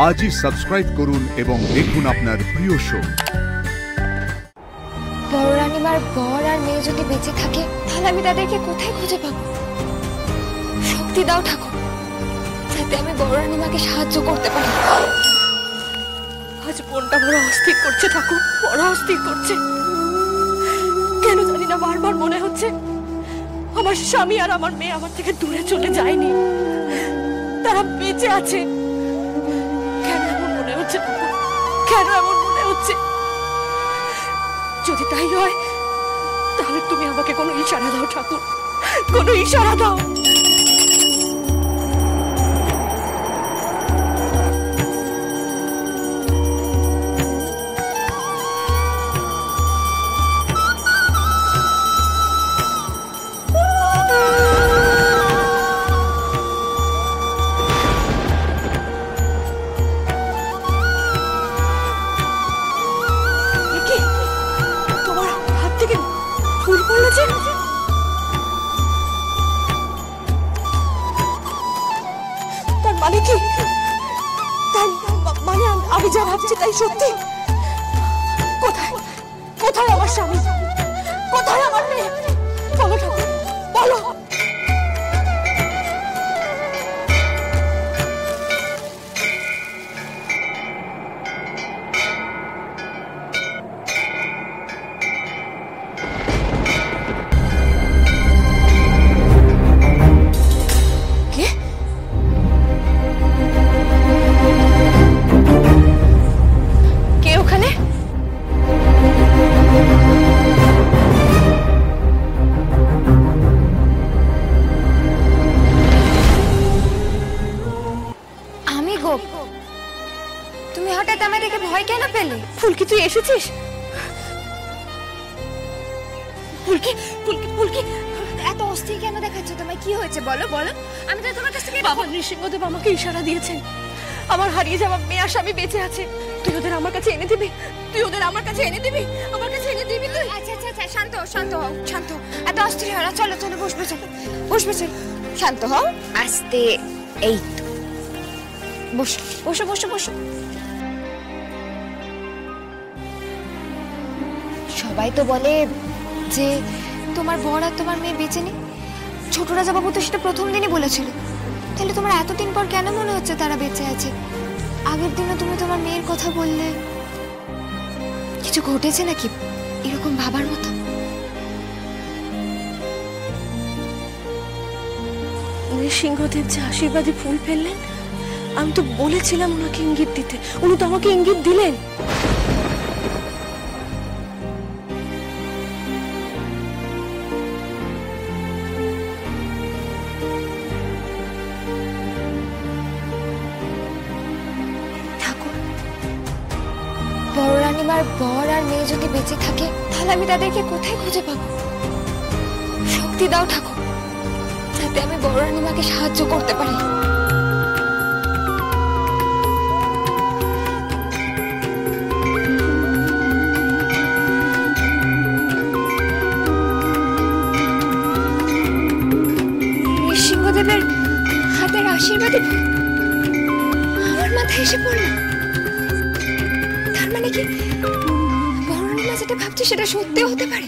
আজই সাবস্ক্রাইব করুন এবং দেখুন আপনার প্রিয় শো। বড় রানীমার বর আর মেয়ে যদি বেঁচে থাকে তাহলে আমি তাদেরকে কোথায় খুঁজে পাবো? শক্তি দাও ঠাকুর, যাতে আমি বড় রানীমাকে সাহায্য করতে পারি। আজ মনটা বড় অস্থির করছে ঠাকুর, বড় অস্থির করছে। কেন জানি না বারবার মনে হচ্ছে আমার স্বামী আর আমার মেয়ে আমার থেকে দূরে চলে যায়নি, তারা বেঁচে আছে। কেন এমন মনে হচ্ছে ঠাকুর, কেন এমন মনে হচ্ছে? যদি তাই হয় তাহলে তুমি আমাকে কোনো ইশারা দাও ঠাকুর, কোনো ইশারা দাও। তার মানে কি? মানে আমি যা ভাবছি তাই সত্যি? কোথায় কোথায় আমার স্বামী, কোথায় আমার মেয়ে? বলো ঠাকুর, বলো। তুমি হঠাৎ আমায় দেখে ভয় কেন পেলে? ফুলকি, তুই এসেছিস? ফুলকি, ফুলকি, ফুলকি, এত অস্থির কেন দেখাচ্ছ? তোমায় কি হয়েছে বলো বলো। আমি তো তোমার কাছ থেকে বাবা নৃসিংহদেব আমাকে ইশারা দিয়েছেন, আমার হারিয়ে যাওয়া মেয়ে আর স্বামী বেঁচে আছে। তুই ওদের আমার কাছে এনে দিবি, তুই ওদের আমার কাছে এনে দিবি, আমার কাছে এনে দিবি তুই। আচ্ছা আচ্ছা আচ্ছা, শান্ত হও, শান্ত হও, শান্ত হও। এত অস্থির হও না, চলো চলো, বসবে চলো, বসবে চলো, শান্ত হও, আস্তে। এই তো বসো বসো বসো বসো। সবাই তো বলে যে তোমার বর আর তোমার মেয়ে বেঁচে নেই। ছোট রাজা বাবু তো সেটা প্রথম দিনই বলেছিল। তাহলে তোমার এতদিন পর কেন মনে হচ্ছে তারা বেঁচে আছে? আগের দিনও তুমি তোমার মেয়ের কথা বললে। কিছু ঘটেছে নাকি এরকম ভাবার মতো? নৃসিংহদেব যে আশীর্বাদী ফুল ফেললেন, আমি তো বলেছিলাম ওনাকে ইঙ্গিত দিতে, উনি তো আমাকে ইঙ্গিত দিলেন। বড় রানীমার বর আর মেয়ে যদি বেঁচে থাকে তাহলে আমি তাদেরকে কোথায় খুঁজে পাবো? শক্তি দাও ঠাকুর, যাতে আমি বড় রানীমাকে সাহায্য করতে পারি। নৃসিংহদেবের হাতের আশীর্বাদে আমার মাথায় এসে পড়ল। তার মানে কি বড় রানীমা যেটা ভাবছে সেটা সত্যিও হতে পারে?